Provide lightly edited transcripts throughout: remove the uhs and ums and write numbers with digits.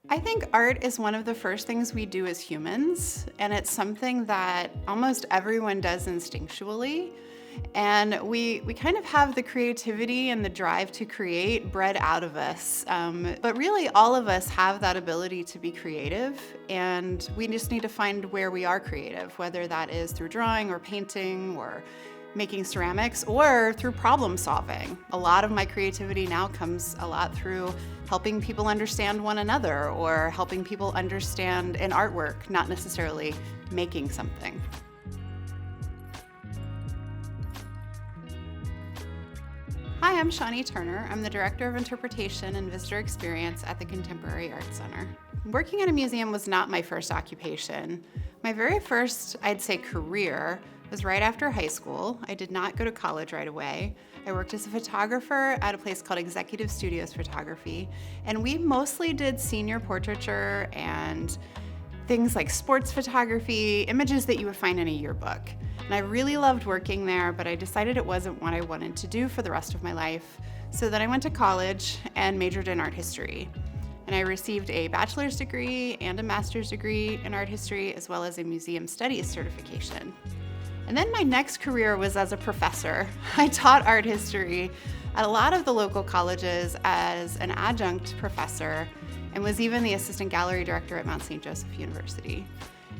I think art is one of the first things we do as humans, and it's something that almost everyone does instinctually. And we kind of have the creativity and the drive to create bred out of us. But really, all of us have that ability to be creative, and we just need to find where we are creative, whether that is through drawing or painting or making ceramics or through problem solving. A lot of my creativity now comes a lot through helping people understand one another or helping people understand an artwork, not necessarily making something. Hi, I'm Shawnee Turner. I'm the Director of Interpretation and Visitor Experience at the Contemporary Art Center. Working at a museum was not my first occupation. My very first, I'd say, career was right after high school. I did not go to college right away. I worked as a photographer at a place called Executive Studios Photography, and we mostly did senior portraiture and things like sports photography, images that you would find in a yearbook. And I really loved working there, but I decided it wasn't what I wanted to do for the rest of my life. So then I went to college and majored in art history. And I received a bachelor's degree and a master's degree in art history, as well as a museum studies certification. And then my next career was as a professor. I taught art history at a lot of the local colleges as an adjunct professor and was even the assistant gallery director at Mount St. Joseph University.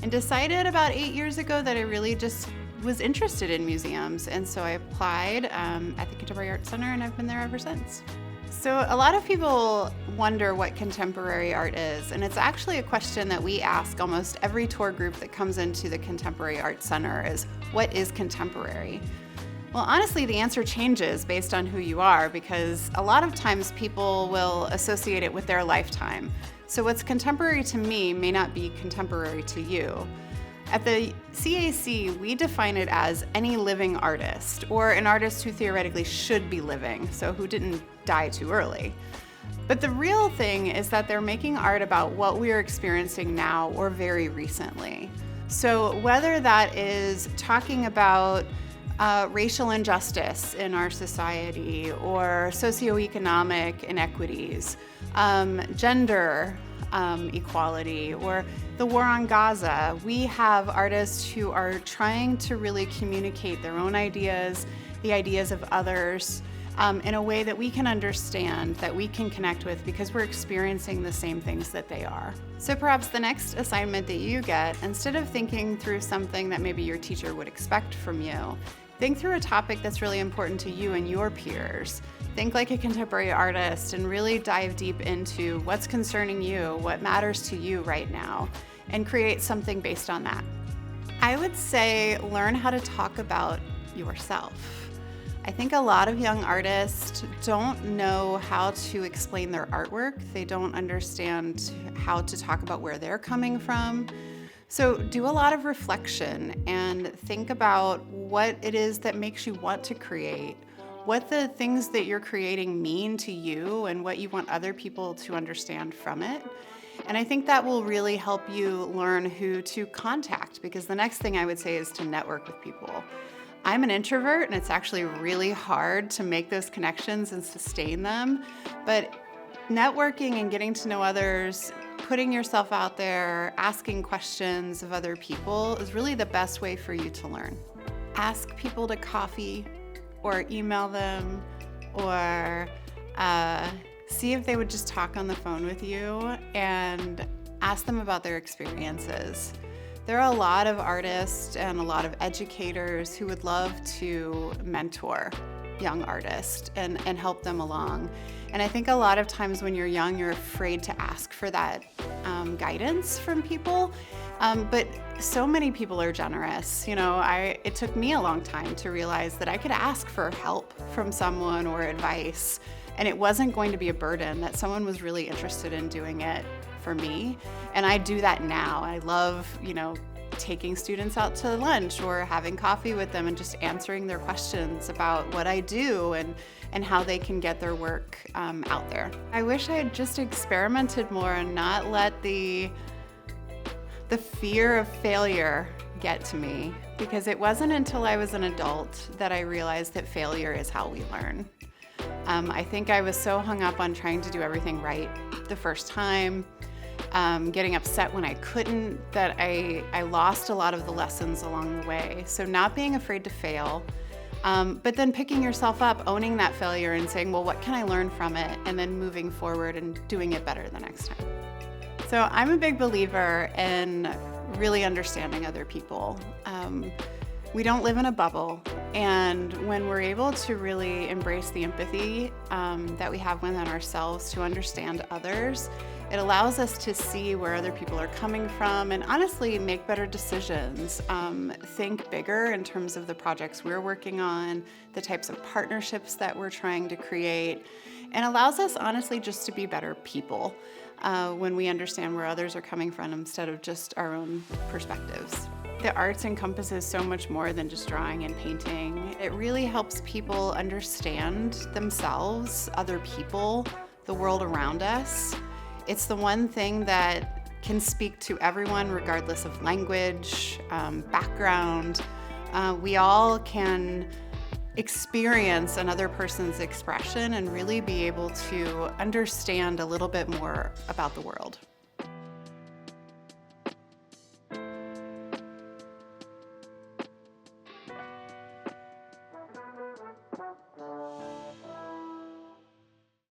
And decided about 8 years ago that I really just was interested in museums. And so I applied at the Contemporary Art Center, and I've been there ever since. So a lot of people wonder what contemporary art is, and it's actually a question that we ask almost every tour group that comes into the Contemporary Art Center is, what is contemporary? Well, honestly, the answer changes based on who you are, because a lot of times people will associate it with their lifetime. So what's contemporary to me may not be contemporary to you. At the CAC, we define it as any living artist, or an artist who theoretically should be living, so who didn't die too early. But the real thing is that they're making art about what we are experiencing now or very recently. So whether that is talking about racial injustice in our society, or socioeconomic inequities, gender equality, or the war on Gaza, we have artists who are trying to really communicate their own ideas, the ideas of others, in a way that we can understand, that we can connect with, because we're experiencing the same things that they are. So perhaps the next assignment that you get, instead of thinking through something that maybe your teacher would expect from you, think through a topic that's really important to you and your peers. Think like a contemporary artist and really dive deep into what's concerning you, what matters to you right now, and create something based on that. I would say learn how to talk about yourself. I think a lot of young artists don't know how to explain their artwork. They don't understand how to talk about where they're coming from. So do a lot of reflection and think about what it is that makes you want to create, what the things that you're creating mean to you and what you want other people to understand from it. And I think that will really help you learn who to contact, because the next thing I would say is to network with people. I'm an introvert, and it's actually really hard to make those connections and sustain them, but networking and getting to know others, putting yourself out there, asking questions of other people is really the best way for you to learn. Ask people to coffee or email them, or see if they would just talk on the phone with you and ask them about their experiences. There are a lot of artists and a lot of educators who would love to mentor young artists and help them along. And I think a lot of times when you're young, you're afraid to ask for that guidance from people. But so many people are generous. It took me a long time to realize that I could ask for help from someone or advice, and it wasn't going to be a burden, that someone was really interested in doing it for me. And I do that now. I love, taking students out to lunch or having coffee with them and just answering their questions about what I do and how they can get their work out there. I wish I had just experimented more and not let the fear of failure get to me, because it wasn't until I was an adult that I realized that failure is how we learn. I think I was so hung up on trying to do everything right the first time getting upset when I couldn't, that I lost a lot of the lessons along the way. So not being afraid to fail, but then picking yourself up, owning that failure and saying, well, what can I learn from it? And then moving forward and doing it better the next time. So I'm a big believer in really understanding other people. We don't live in a bubble, and when we're able to really embrace the empathy that we have within ourselves to understand others, it allows us to see where other people are coming from and honestly make better decisions. Think bigger in terms of the projects we're working on, the types of partnerships that we're trying to create, and allows us honestly just to be better people when we understand where others are coming from instead of just our own perspectives. The arts encompasses so much more than just drawing and painting. It really helps people understand themselves, other people, the world around us. It's the one thing that can speak to everyone regardless of language, background. We all can experience another person's expression and really be able to understand a little bit more about the world.